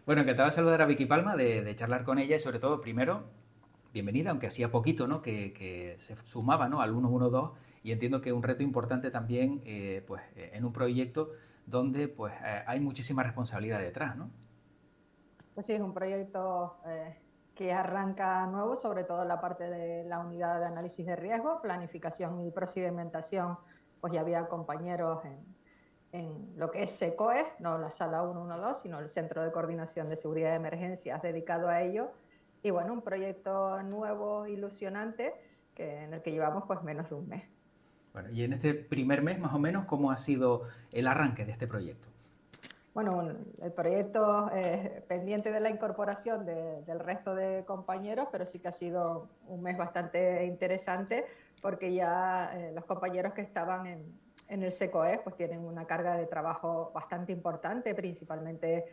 Bueno, encantado de saludar a Vicky Palma, de charlar con ella y sobre todo, primero, bienvenida, aunque hacía poquito, ¿no? Que se sumaba, ¿no? Al 112 y entiendo que es un reto importante también, pues, en un proyecto donde, pues, hay muchísima responsabilidad detrás, ¿no? Pues sí, es un proyecto que arranca nuevo, sobre todo la parte de la unidad de análisis de riesgo, planificación y procedimentación. Pues ya había compañeros en lo que es SECOE, no la sala 112, sino el Centro de Coordinación de Seguridad de Emergencias dedicado a ello. Y bueno, un proyecto nuevo, ilusionante, en el que llevamos pues menos de un mes. Bueno, y en este primer mes, más o menos, ¿cómo ha sido el arranque de este proyecto? Bueno, el proyecto es pendiente de la incorporación del resto de compañeros, pero sí que ha sido un mes bastante interesante porque ya los compañeros que estaban en el SECOE pues tienen una carga de trabajo bastante importante, principalmente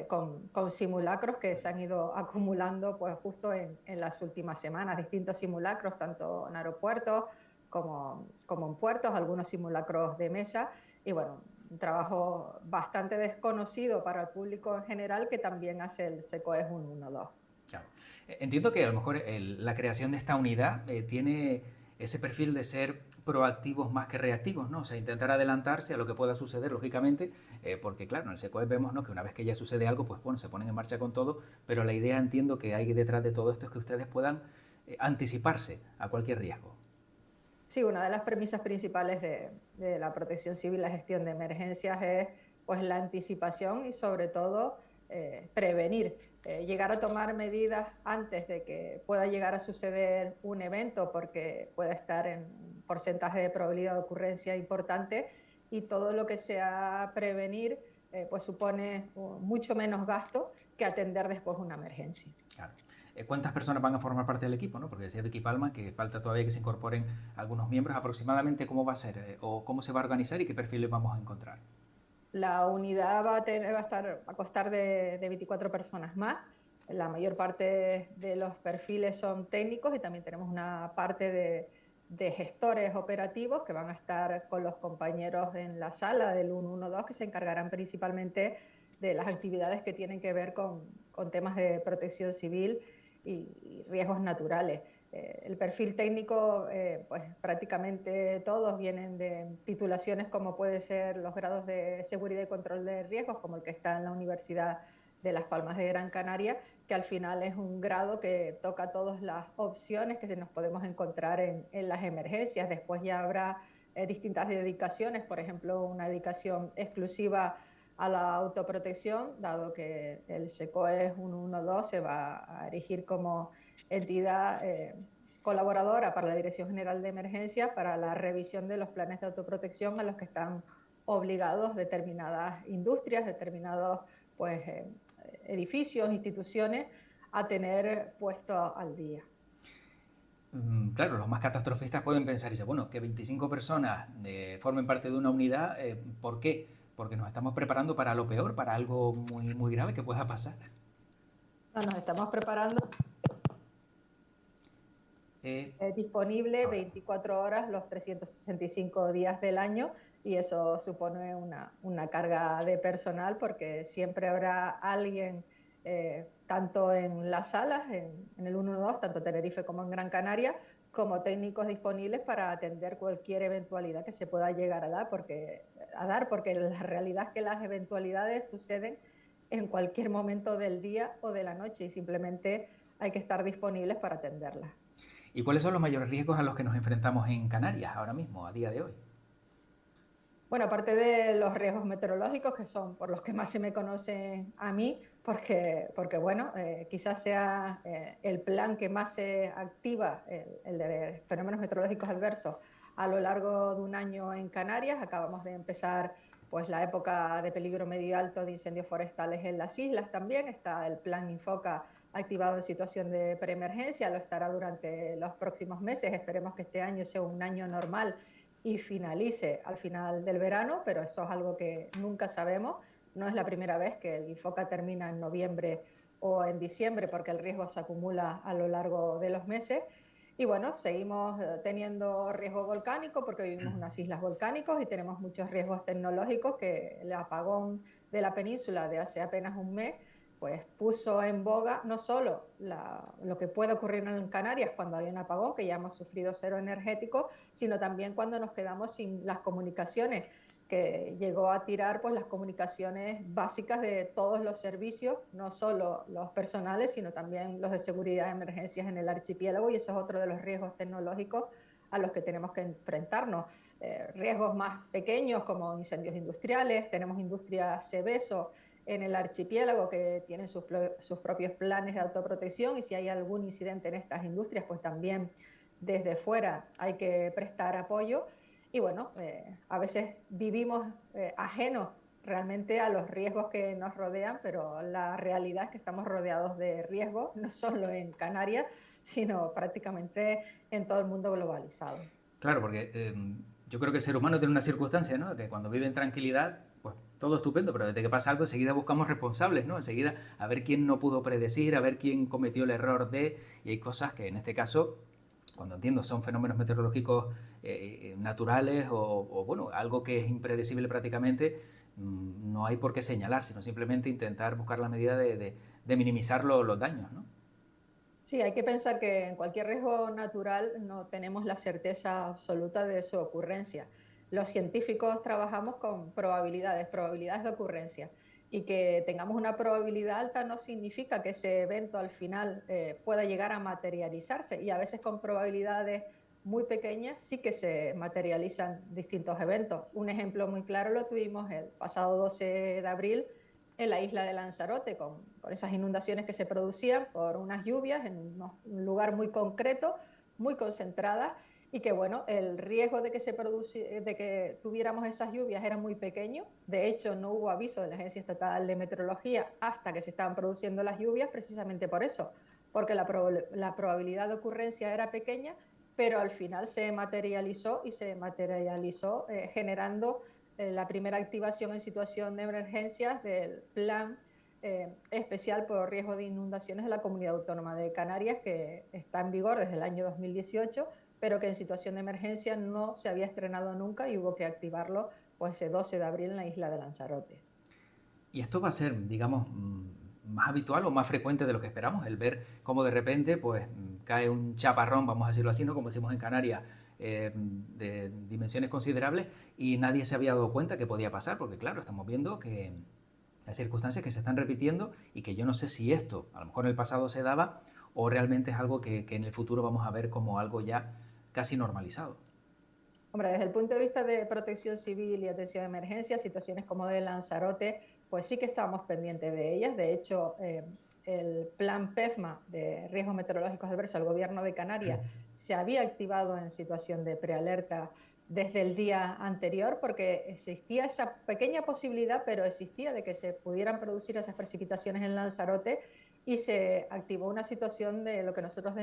con simulacros que se han ido acumulando pues justo en las últimas semanas, distintos simulacros, tanto en aeropuertos como en puertos, algunos simulacros de mesa y bueno, un trabajo bastante desconocido para el público en general que también hace el SECOES 112. Claro. Entiendo que a lo mejor la creación de esta unidad tiene ese perfil de ser proactivos más que reactivos, ¿no? O sea, intentar adelantarse a lo que pueda suceder, lógicamente, porque claro, en el SECOES vemos, ¿no? Que una vez que ya sucede algo, pues bueno, se ponen en marcha con todo, pero la idea entiendo que hay detrás de todo esto es que ustedes puedan anticiparse a cualquier riesgo. Sí, una de las premisas principales de la protección civil, la gestión de emergencias, es pues la anticipación y sobre todo prevenir, llegar a tomar medidas antes de que pueda llegar a suceder un evento porque puede estar en un porcentaje de probabilidad de ocurrencia importante y todo lo que sea prevenir pues supone mucho menos gasto que atender después una emergencia. Claro. ¿Cuántas personas van a formar parte del equipo? ¿No? Porque decía Vicky Palma que falta todavía que se incorporen algunos miembros. ¿Aproximadamente cómo va a ser o cómo se va a organizar y qué perfiles vamos a encontrar? La unidad va a costar de 24 personas más. La mayor parte de los perfiles son técnicos y también tenemos una parte de gestores operativos que van a estar con los compañeros en la sala del 112 que se encargarán principalmente de las actividades que tienen que ver con temas de protección civil y riesgos naturales. El perfil técnico, pues prácticamente todos vienen de titulaciones como puede ser los grados de seguridad y control de riesgos, como el que está en la Universidad de Las Palmas de Gran Canaria, que al final es un grado que toca todas las opciones que se nos podemos encontrar en las emergencias. Después ya habrá distintas dedicaciones, por ejemplo, una dedicación exclusiva a la autoprotección, dado que el SECOES 112 se va a erigir como entidad colaboradora para la Dirección General de Emergencias para la revisión de los planes de autoprotección a los que están obligados determinadas industrias, determinados pues, edificios, instituciones a tener puesto al día. Claro, los más catastrofistas pueden pensar y decir, bueno, que 25 personas formen parte de una unidad, ¿por qué? Porque nos estamos preparando para lo peor, para algo muy, muy grave que pueda pasar. No, nos estamos preparando Eh, disponible Ahora. 24 horas los 365 días del año y eso supone una carga de personal porque siempre habrá alguien, tanto en las salas, en el 112, tanto en Tenerife como en Gran Canaria, como técnicos disponibles para atender cualquier eventualidad que se pueda llegar a dar, porque la realidad es que las eventualidades suceden en cualquier momento del día o de la noche y simplemente hay que estar disponibles para atenderlas. ¿Y cuáles son los mayores riesgos a los que nos enfrentamos en Canarias ahora mismo, a día de hoy? Bueno, aparte de los riesgos meteorológicos, que son por los que más se me conocen a mí, porque bueno, quizás sea el plan que más se activa, el de fenómenos meteorológicos adversos, a lo largo de un año en Canarias. Acabamos de empezar pues la época de peligro medio alto de incendios forestales en las islas también. Está el plan Infoca activado en situación de preemergencia, lo estará durante los próximos meses. Esperemos que este año sea un año normal y finalice al final del verano, pero eso es algo que nunca sabemos. No es la primera vez que el IFOCA termina en noviembre o en diciembre porque el riesgo se acumula a lo largo de los meses. Y bueno, seguimos teniendo riesgo volcánico porque vivimos en unas islas volcánicas y tenemos muchos riesgos tecnológicos que el apagón de la península de hace apenas un mes pues puso en boga no solo lo que puede ocurrir en Canarias cuando hay un apagón, que ya hemos sufrido cero energético, sino también cuando nos quedamos sin las comunicaciones, que llegó a tirar pues las comunicaciones básicas de todos los servicios, no solo los personales, sino también los de seguridad de emergencias en el archipiélago, y eso es otro de los riesgos tecnológicos a los que tenemos que enfrentarnos. Riesgos más pequeños como incendios industriales, tenemos industria Seveso en el archipiélago que tienen sus propios planes de autoprotección, y si hay algún incidente en estas industrias, pues también desde fuera hay que prestar apoyo. Y bueno, a veces vivimos ajenos realmente a los riesgos que nos rodean, pero la realidad es que estamos rodeados de riesgos, no solo en Canarias, sino prácticamente en todo el mundo globalizado. Claro, porque yo creo que el ser humano tiene una circunstancia, ¿no? Que cuando vive en tranquilidad, pues todo estupendo, pero desde que pasa algo enseguida buscamos responsables, ¿no? Enseguida a ver quién no pudo predecir, a ver quién cometió el error de... Y hay cosas que en este caso, cuando entiendo, son fenómenos meteorológicos naturales o, bueno, algo que es impredecible prácticamente, no hay por qué señalar, sino simplemente intentar buscar la medida de minimizar los daños, ¿no? Sí, hay que pensar que en cualquier riesgo natural no tenemos la certeza absoluta de su ocurrencia. Los científicos trabajamos con probabilidades, probabilidades de ocurrencia. Y que tengamos una probabilidad alta no significa que ese evento al final pueda llegar a materializarse. Y a veces con probabilidades muy pequeñas sí que se materializan distintos eventos. Un ejemplo muy claro lo tuvimos el pasado 12 de abril en la isla de Lanzarote, con esas inundaciones que se producían por unas lluvias en un lugar muy concreto, muy concentradas, y que bueno, el riesgo de que tuviéramos esas lluvias era muy pequeño. De hecho, no hubo aviso de la Agencia Estatal de Meteorología hasta que se estaban produciendo las lluvias, precisamente por eso, porque la probabilidad de ocurrencia era pequeña, pero al final se materializó, y se materializó generando la primera activación en situación de emergencias del plan especial por riesgo de inundaciones de la Comunidad Autónoma de Canarias, que está en vigor desde el año 2018, pero que en situación de emergencia no se había estrenado nunca y hubo que activarlo pues el 12 de abril en la isla de Lanzarote. Y esto va a ser, digamos, más habitual o más frecuente de lo que esperamos, el ver cómo de repente pues cae un chaparrón, vamos a decirlo así, ¿no? Como decimos en Canarias, de dimensiones considerables y nadie se había dado cuenta que podía pasar, porque claro, estamos viendo que hay circunstancias que se están repitiendo y que yo no sé si esto, a lo mejor en el pasado se daba o realmente es algo que en el futuro vamos a ver como algo ya casi normalizado. Hombre, desde el punto de vista de protección civil y atención de emergencia, situaciones como de Lanzarote, pues sí que estamos pendientes de ellas. De hecho, el plan PEFMA de riesgos meteorológicos adversos del Gobierno de Canarias se había activado en situación de prealerta desde el día anterior, porque existía esa pequeña posibilidad, pero existía, de que se pudieran producir esas precipitaciones en Lanzarote, y se activó una situación de lo que nosotros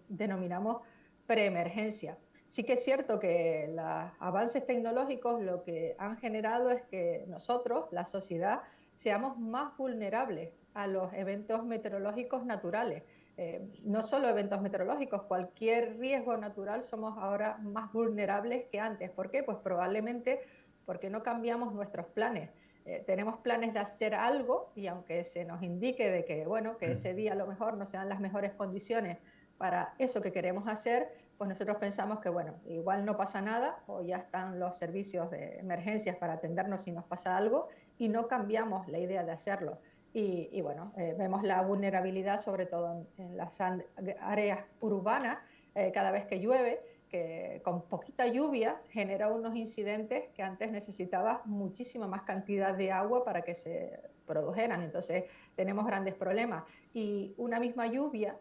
denominamos preemergencia. Sí que es cierto que los avances tecnológicos lo que han generado es que nosotros, la sociedad, seamos más vulnerables a los eventos meteorológicos naturales. No solo eventos meteorológicos, cualquier riesgo natural somos ahora más vulnerables que antes. ¿Por qué? Pues probablemente porque no cambiamos nuestros planes. Tenemos planes de hacer algo, y aunque se nos indique de que, bueno, que ese día a lo mejor no sean las mejores condiciones para eso que queremos hacer, pues nosotros pensamos que, bueno, igual no pasa nada, o ya están los servicios de emergencias para atendernos si nos pasa algo, y no cambiamos la idea de hacerlo. Y bueno, vemos la vulnerabilidad sobre todo en las áreas urbanas, cada vez que llueve, que con poquita lluvia genera unos incidentes que antes necesitaba muchísima más cantidad de agua para que se produjeran. Entonces tenemos grandes problemas. Y una misma lluvia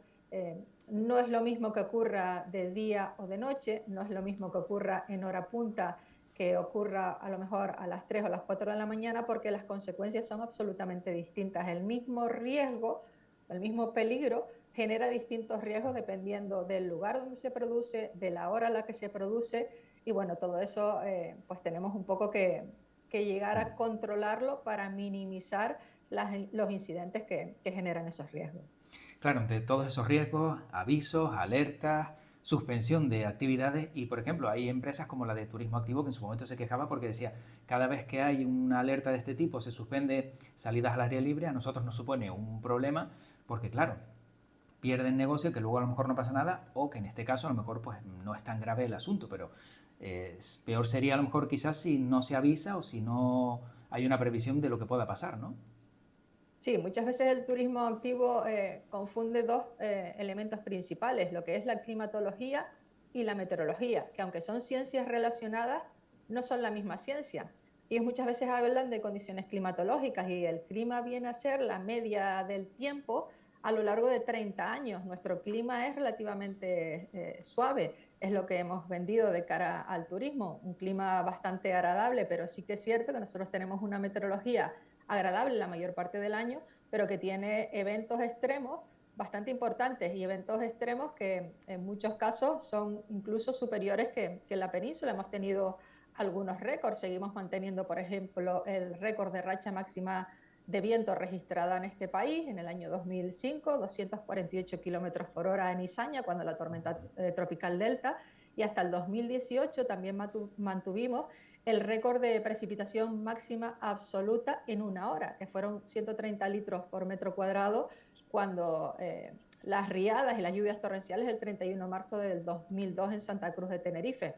no es lo mismo que ocurra de día o de noche, no es lo mismo que ocurra en hora punta, que ocurra a lo mejor a las 3 o las 4 de la mañana, porque las consecuencias son absolutamente distintas. El mismo riesgo, el mismo peligro, genera distintos riesgos dependiendo del lugar donde se produce, de la hora a la que se produce, y bueno, todo eso pues tenemos un poco que llegar a controlarlo para minimizar los incidentes que generan esos riesgos. Claro, entre todos esos riesgos, avisos, alertas, suspensión de actividades y, por ejemplo, hay empresas como la de Turismo Activo que en su momento se quejaba porque decía, cada vez que hay una alerta de este tipo se suspende salidas al aire libre, a nosotros nos supone un problema porque, claro, pierden negocio, que luego a lo mejor no pasa nada, o que en este caso a lo mejor pues no es tan grave el asunto, pero peor sería a lo mejor quizás si no se avisa o si no hay una previsión de lo que pueda pasar, ¿no? Sí, muchas veces el turismo activo confunde dos elementos principales, lo que es la climatología y la meteorología, que aunque son ciencias relacionadas, no son la misma ciencia. Ellos muchas veces hablan de condiciones climatológicas y el clima viene a ser la media del tiempo a lo largo de 30 años. Nuestro clima es relativamente suave, es lo que hemos vendido de cara al turismo, un clima bastante agradable, pero sí que es cierto que nosotros tenemos una meteorología agradable la mayor parte del año, pero que tiene eventos extremos bastante importantes y eventos extremos que en muchos casos son incluso superiores que en la península. Hemos tenido algunos récords, seguimos manteniendo, por ejemplo, el récord de racha máxima de viento registrada en este país en el año 2005, 248 kilómetros por hora en Izaña, cuando la tormenta tropical Delta, y hasta el 2018 también mantuvimos el récord de precipitación máxima absoluta en una hora, que fueron 130 litros por metro cuadrado, cuando las riadas y las lluvias torrenciales el 31 de marzo del 2002 en Santa Cruz de Tenerife.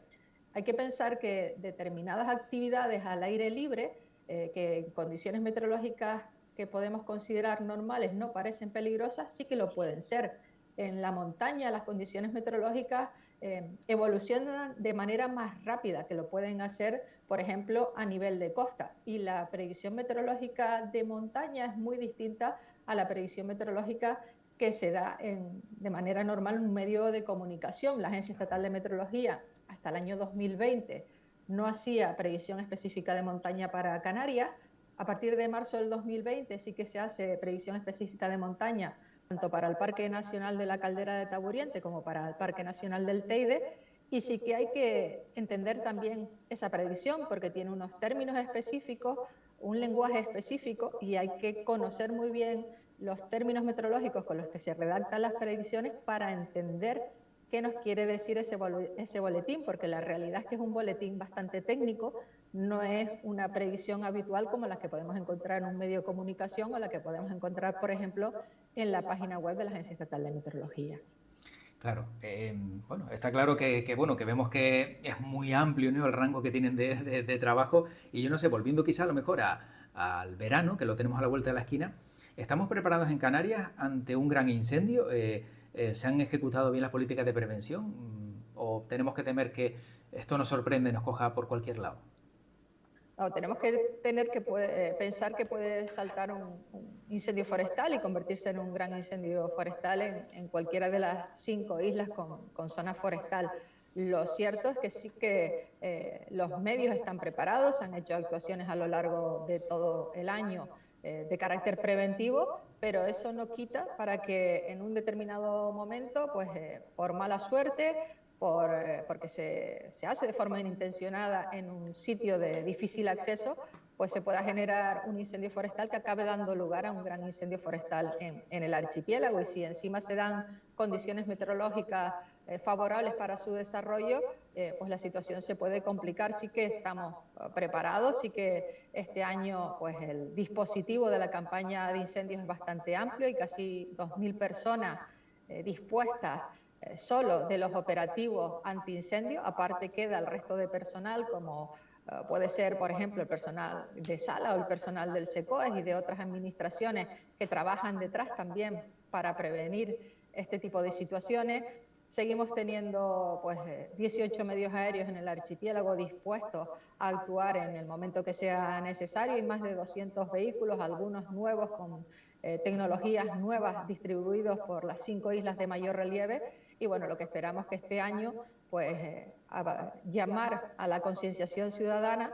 Hay que pensar que determinadas actividades al aire libre, que en condiciones meteorológicas que podemos considerar normales no parecen peligrosas, sí que lo pueden ser. En la montaña las condiciones meteorológicas evolucionan de manera más rápida que lo pueden hacer, por ejemplo, a nivel de costa. Y la predicción meteorológica de montaña es muy distinta a la predicción meteorológica que se da de manera normal en un medio de comunicación. La Agencia Estatal de Meteorología hasta el año 2020 no hacía predicción específica de montaña para Canarias. A partir de marzo del 2020 sí que se hace predicción específica de montaña tanto para el Parque Nacional de la Caldera de Taburiente como para el Parque Nacional del Teide, y sí que hay que entender también esa predicción porque tiene unos términos específicos, un lenguaje específico y hay que conocer muy bien los términos meteorológicos con los que se redactan las predicciones para entender qué nos quiere decir ese boletín, porque la realidad es que es un boletín bastante técnico, no es una predicción habitual como la que podemos encontrar en un medio de comunicación o la que podemos encontrar, por ejemplo, en la página web de la Agencia Estatal de Meteorología. Claro, bueno, está claro bueno, que vemos que es muy amplio, ¿no?, el rango que tienen de trabajo y yo no sé, volviendo quizá a lo mejor al verano, que lo tenemos a la vuelta de la esquina, ¿estamos preparados en Canarias ante un gran incendio? ¿Se han ejecutado bien las políticas de prevención? ¿O tenemos que temer que esto nos sorprenda y nos coja por cualquier lado? No, tenemos que pensar que puede saltar un incendio forestal y convertirse en un gran incendio forestal en cualquiera de las 5 islas con zona forestal. Lo cierto es que sí que los medios están preparados, han hecho actuaciones a lo largo de todo el año de carácter preventivo, pero eso no quita para que en un determinado momento, pues por mala suerte, porque se hace de forma inintencionada en un sitio de difícil acceso, pues se pueda generar un incendio forestal que acabe dando lugar a un gran incendio forestal en el archipiélago. Y si encima se dan condiciones meteorológicas favorables para su desarrollo, pues la situación se puede complicar. Sí que estamos preparados, sí que este año pues el dispositivo de la campaña de incendios es bastante amplio y casi 2.000 personas dispuestas solo de los operativos antiincendio, aparte queda el resto de personal como puede ser, por ejemplo, el personal de sala o el personal del SECOES y de otras administraciones que trabajan detrás también para prevenir este tipo de situaciones. Seguimos teniendo pues, 18 medios aéreos en el archipiélago dispuestos a actuar en el momento que sea necesario y más de 200 vehículos, algunos nuevos con tecnologías nuevas distribuidos por las 5 islas de mayor relieve. Y bueno, lo que esperamos que este año, pues, llamar a la concienciación ciudadana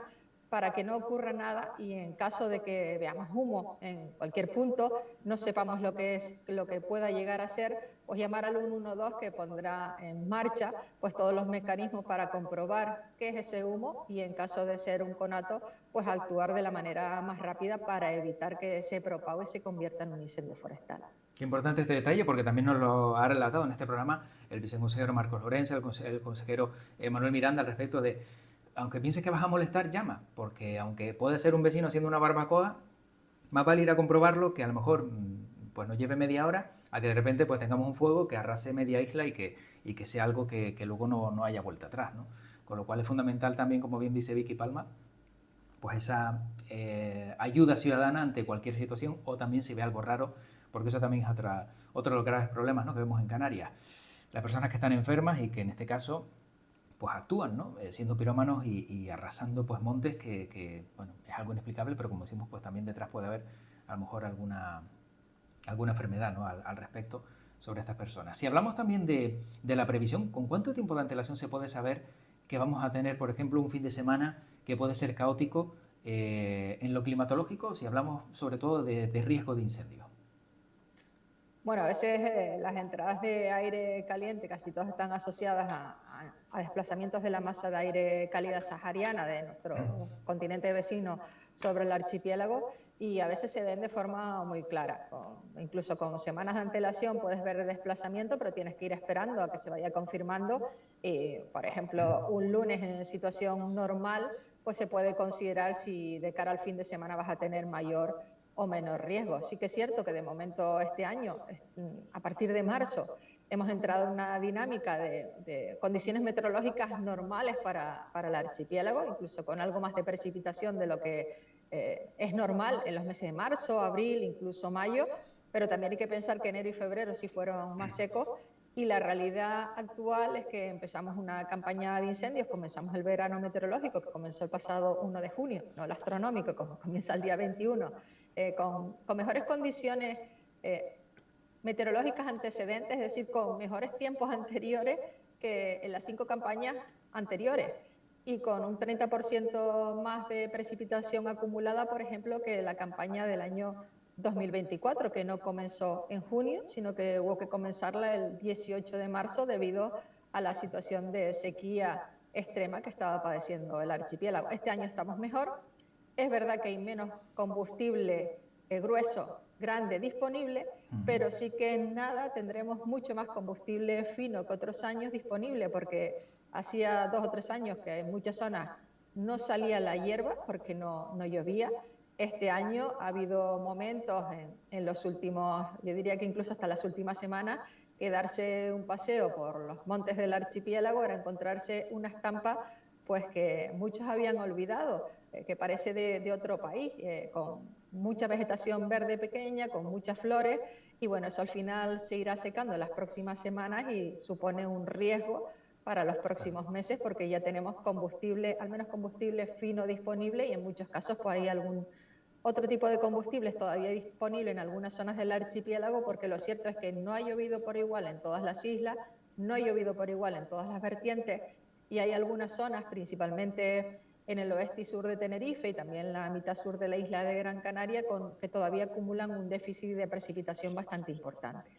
para que no ocurra nada y en caso de que veamos humo en cualquier punto, no sepamos lo que pueda llegar a ser, pues llamar al 112 que pondrá en marcha pues todos los mecanismos para comprobar qué es ese humo y en caso de ser un conato, pues actuar de la manera más rápida para evitar que se propague y se convierta en un incendio forestal. Qué importante este detalle porque también nos lo ha relatado en este programa el viceconsejero Marcos Lorenzo, el consejero Manuel Miranda al respecto de, aunque pienses que vas a molestar, llama, porque aunque puede ser un vecino haciendo una barbacoa, más vale ir a comprobarlo que a lo mejor pues nos lleve media hora a que de repente pues tengamos un fuego que arrase media isla y que sea algo que luego no haya vuelta atrás, ¿no? Con lo cual es fundamental también, como bien dice Vicky Palma, pues esa ayuda ciudadana ante cualquier situación o también si ve algo raro, porque eso también es otro de los graves problemas, ¿no?, que vemos en Canarias. Las personas que están enfermas y que en este caso pues actúan, ¿no?, siendo pirómanos y arrasando pues montes que, bueno, es algo inexplicable, pero como decimos, pues también detrás puede haber a lo mejor alguna enfermedad, ¿no?, al respecto sobre estas personas. Si hablamos también de la previsión, ¿con cuánto tiempo de antelación se puede saber que vamos a tener, por ejemplo, un fin de semana que puede ser caótico en lo climatológico, si hablamos sobre todo de riesgo de incendio? Bueno, a veces las entradas de aire caliente casi todas están asociadas a desplazamientos de la masa de aire cálida sahariana de nuestro continente vecino sobre el archipiélago y a veces se ven de forma muy clara. Incluso con semanas de antelación puedes ver el desplazamiento, pero tienes que ir esperando a que se vaya confirmando. Por ejemplo, un lunes en situación normal, pues se puede considerar si de cara al fin de semana vas a tener mayor o menor riesgo. Sí que es cierto que de momento este año, a partir de marzo, hemos entrado en una dinámica de condiciones meteorológicas normales para el archipiélago, incluso con algo más de precipitación de lo que es normal en los meses de marzo, abril, incluso mayo, pero también hay que pensar que enero y febrero sí fueron más secos y la realidad actual es que empezamos una campaña de incendios, comenzamos el verano meteorológico que comenzó el pasado 1 de junio, no el astronómico, como comienza el día 21, con mejores condiciones meteorológicas antecedentes, es decir, con mejores tiempos anteriores que en las 5 campañas anteriores y con un 30% más de precipitación acumulada, por ejemplo, que la campaña del año 2024, que no comenzó en junio, sino que hubo que comenzarla el 18 de marzo debido a la situación de sequía extrema que estaba padeciendo el archipiélago. Este año estamos mejor. Es verdad que hay menos combustible grueso, grande, disponible, pero sí que en nada tendremos mucho más combustible fino que otros años disponible, porque hacía 2 o 3 años que en muchas zonas no salía la hierba porque no llovía. Este año ha habido momentos en los últimos, yo diría que incluso hasta las últimas semanas, que darse un paseo por los montes del archipiélago era encontrarse una estampa pues que muchos habían olvidado, que parece de otro país, con mucha vegetación verde pequeña, con muchas flores, y bueno, eso al final se irá secando en las próximas semanas y supone un riesgo para los próximos meses porque ya tenemos combustible, al menos combustible fino disponible y en muchos casos pues hay algún otro tipo de combustibles todavía disponible en algunas zonas del archipiélago porque lo cierto es que no ha llovido por igual en todas las islas, no ha llovido por igual en todas las vertientes y hay algunas zonas, principalmente en el oeste y sur de Tenerife y también la mitad sur de la isla de Gran Canaria, que todavía acumulan un déficit de precipitación bastante importante.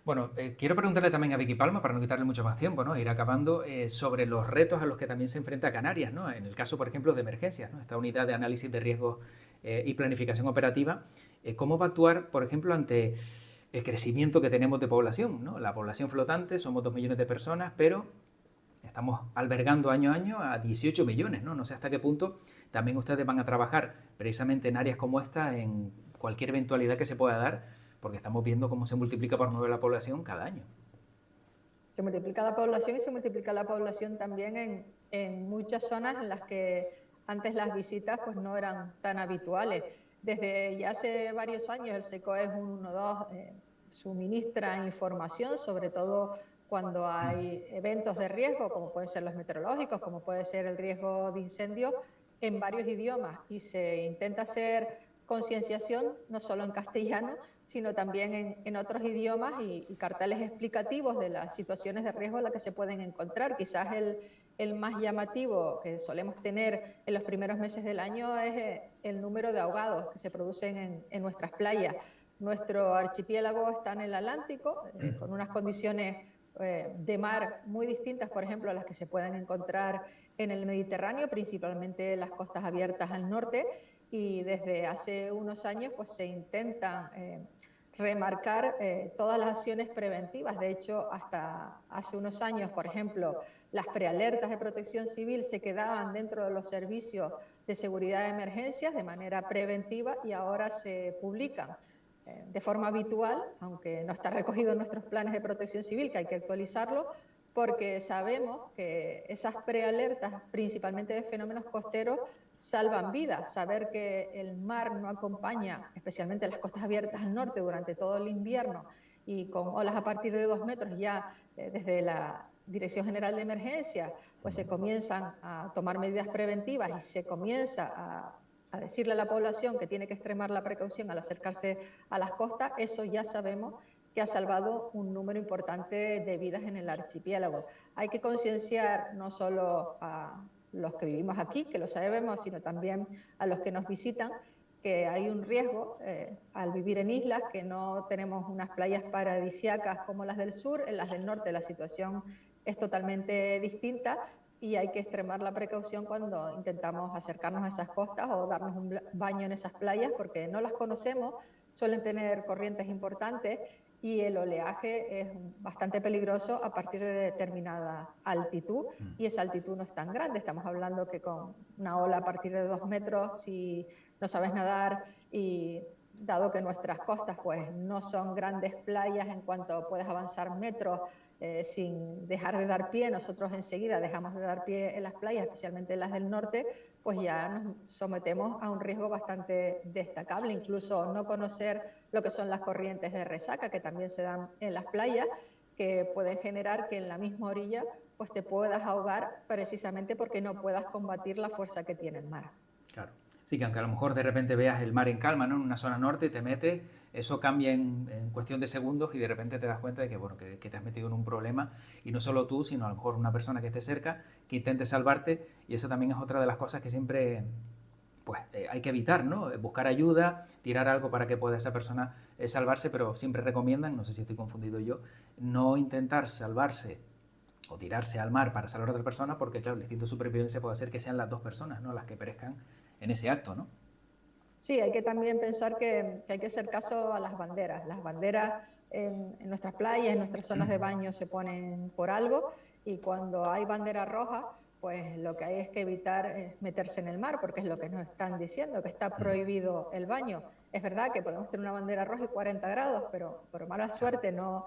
Bueno, quiero preguntarle también a Vicky Palma, para no quitarle mucho más tiempo, ¿no?, ir acabando, sobre los retos a los que también se enfrenta Canarias, ¿no?, en el caso, por ejemplo, de emergencias, ¿no?, esta unidad de análisis de riesgos y planificación operativa, ¿cómo va a actuar, por ejemplo, ante el crecimiento que tenemos de población, ¿no? La población flotante, somos 2 millones de personas, pero estamos albergando año a año a 18 millones, ¿no? No sé hasta qué punto también ustedes van a trabajar precisamente en áreas como esta, en cualquier eventualidad que se pueda dar, porque estamos viendo cómo se multiplica por 9 la población cada año. Se multiplica la población y se multiplica la población también en muchas zonas en las que antes las visitas pues no eran tan habituales. Desde ya hace varios años el SECOE 112 suministra información, sobre todo cuando hay eventos de riesgo, como pueden ser los meteorológicos, como puede ser el riesgo de incendio, en varios idiomas y se intenta hacer concienciación no solo en castellano, sino también en otros idiomas y carteles explicativos de las situaciones de riesgo en las que se pueden encontrar. Quizás el más llamativo que solemos tener en los primeros meses del año es el número de ahogados que se producen en nuestras playas. Nuestro archipiélago está en el Atlántico, con unas condiciones de mar muy distintas, por ejemplo, a las que se pueden encontrar en el Mediterráneo, principalmente las costas abiertas al norte, y desde hace unos años pues, se intentan remarcar todas las acciones preventivas. De hecho, hasta hace unos años, por ejemplo, las prealertas de protección civil se quedaban dentro de los servicios de seguridad de emergencias de manera preventiva y ahora se publican de forma habitual, aunque no está recogido en nuestros planes de protección civil, que hay que actualizarlo, porque sabemos que esas prealertas, principalmente de fenómenos costeros, salvan vidas. Saber que el mar no acompaña, especialmente las costas abiertas al norte, durante todo el invierno y con olas a partir de 2 metros ya desde la Dirección General de Emergencia, pues se comienzan a tomar medidas preventivas y se comienza a decirle a la población que tiene que extremar la precaución al acercarse a las costas. Eso ya sabemos que ha salvado un número importante de vidas en el archipiélago. Hay que concienciar no solo a los que vivimos aquí, que lo sabemos, sino también a los que nos visitan, que hay un riesgo al vivir en islas, que no tenemos unas playas paradisíacas como las del sur. En las del norte la situación es totalmente distinta y hay que extremar la precaución cuando intentamos acercarnos a esas costas o darnos un baño en esas playas, porque no las conocemos, suelen tener corrientes importantes y el oleaje es bastante peligroso a partir de determinada altitud, y esa altitud no es tan grande. Estamos hablando que con una ola a partir de 2 metros, si no sabes nadar, y dado que nuestras costas pues no son grandes playas en cuanto puedes avanzar metros sin dejar de dar pie, nosotros enseguida dejamos de dar pie en las playas, especialmente en las del norte, pues ya nos sometemos a un riesgo bastante destacable. Incluso no conocer lo que son las corrientes de resaca, que también se dan en las playas, que pueden generar que en la misma orilla pues te puedas ahogar precisamente porque no puedas combatir la fuerza que tiene el mar. Claro. Sí, que aunque a lo mejor de repente veas el mar en calma, ¿no? En una zona norte, te metes, eso cambia en cuestión de segundos y de repente te das cuenta de que, bueno, que te has metido en un problema, y no solo tú, sino a lo mejor una persona que esté cerca, que intente salvarte, y eso también es otra de las cosas que siempre pues hay que evitar, ¿no? Buscar ayuda, tirar algo para que pueda esa persona salvarse, pero siempre recomiendan, no sé si estoy confundido yo, no intentar salvarse o tirarse al mar para salvar a otra persona, porque claro, el instinto de supervivencia puede hacer que sean las dos personas, ¿no?, las que perezcan en ese acto, ¿no? Sí, hay que también pensar que hay que hacer caso a las banderas. Las banderas en nuestras playas, en nuestras zonas de baño se ponen por algo, y cuando hay bandera roja, pues lo que hay es que evitar meterse en el mar, porque es lo que nos están diciendo, que está prohibido el baño. Es verdad que podemos tener una bandera roja y 40 grados, pero por mala suerte no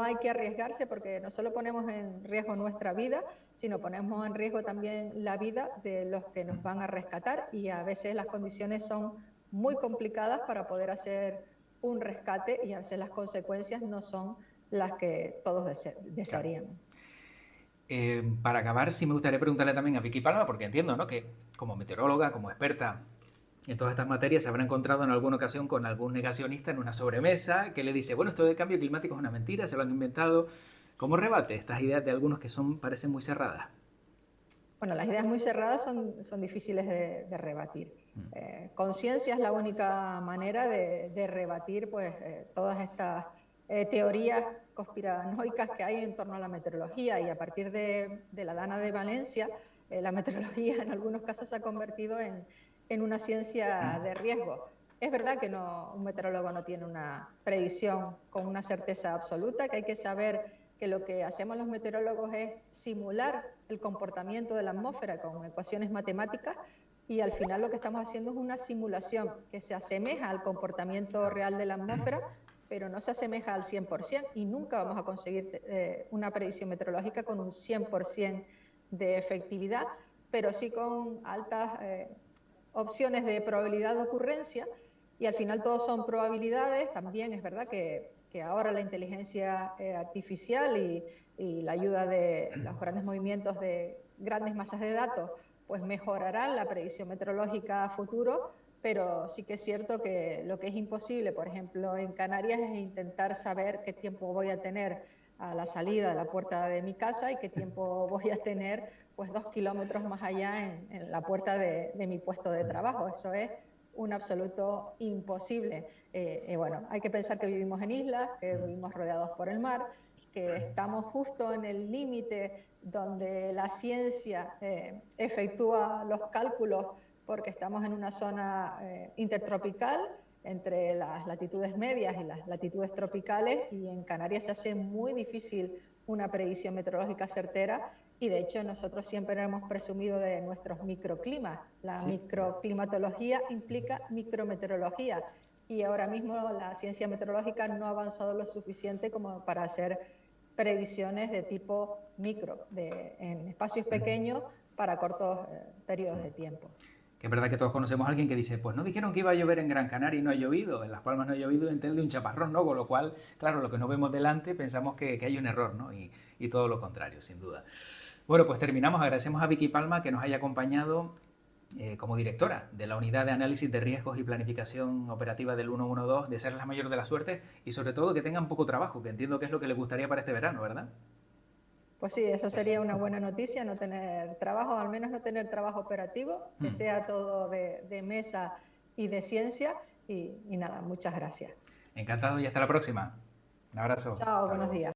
hay que arriesgarse, porque no solo ponemos en riesgo nuestra vida, sino ponemos en riesgo también la vida de los que nos van a rescatar, y a veces las condiciones son muy complicadas para poder hacer un rescate y a veces las consecuencias no son las que todos desearíamos. Claro. Para acabar, sí me gustaría preguntarle también a Vicky Palma, porque entiendo, ¿no?, que como meteoróloga, como experta en todas estas materias, se habrá encontrado en alguna ocasión con algún negacionista en una sobremesa que le dice, bueno, esto del cambio climático es una mentira, se lo han inventado. ¿Cómo rebate estas ideas de algunos que parecen muy cerradas? Bueno, las ideas muy cerradas son difíciles de rebatir. Conciencia es la única manera de rebatir pues, todas estas teorías conspiranoicas que hay en torno a la meteorología, y a partir de la Dana de Valencia, la meteorología en algunos casos se ha convertido en una ciencia de riesgo. Es verdad que un meteorólogo no tiene una predicción con una certeza absoluta, que hay que saber que lo que hacemos los meteorólogos es simular el comportamiento de la atmósfera con ecuaciones matemáticas, y al final lo que estamos haciendo es una simulación que se asemeja al comportamiento real de la atmósfera, pero no se asemeja al 100%, y nunca vamos a conseguir una predicción meteorológica con un 100% de efectividad, pero sí con altas opciones de probabilidad de ocurrencia, y al final todos son probabilidades. También es verdad que ahora la inteligencia artificial y la ayuda de los grandes movimientos de grandes masas de datos pues mejorarán la predicción meteorológica a futuro, pero sí que es cierto que lo que es imposible, por ejemplo, en Canarias, es intentar saber qué tiempo voy a tener a la salida de la puerta de mi casa y qué tiempo voy a tener pues 2 kilómetros más allá en la puerta de mi puesto de trabajo. Eso es un absoluto imposible. Bueno, hay que pensar que vivimos en islas, que vivimos rodeados por el mar, que estamos justo en el límite donde la ciencia efectúa los cálculos, porque estamos en una zona intertropical entre las latitudes medias y las latitudes tropicales, y en Canarias se hace muy difícil una predicción meteorológica certera, y de hecho nosotros siempre hemos presumido de nuestros microclimas. La microclimatología implica micrometeorología, y ahora mismo la ciencia meteorológica no ha avanzado lo suficiente como para hacer predicciones de tipo micro, en espacios pequeños para cortos periodos de tiempo. Que es verdad que todos conocemos a alguien que dice, pues no dijeron que iba a llover en Gran Canaria y no ha llovido, en Las Palmas no ha llovido, en Telde un chaparrón, ¿no? Con lo cual, claro, lo que no vemos delante pensamos que hay un error, ¿no? Y todo lo contrario, sin duda. Bueno, pues terminamos. Agradecemos a Vicky Palma que nos haya acompañado como directora de la Unidad de Análisis de Riesgos y Planificación Operativa del 112. Desearles la mayor de la suerte y sobre todo que tengan poco trabajo, que entiendo que es lo que les gustaría para este verano, ¿verdad? Pues sí, eso sería una buena noticia, no tener trabajo, al menos no tener trabajo operativo, que sea todo de mesa y de ciencia. Y nada, muchas gracias. Encantado y hasta la próxima. Un abrazo. Chao, buenos días.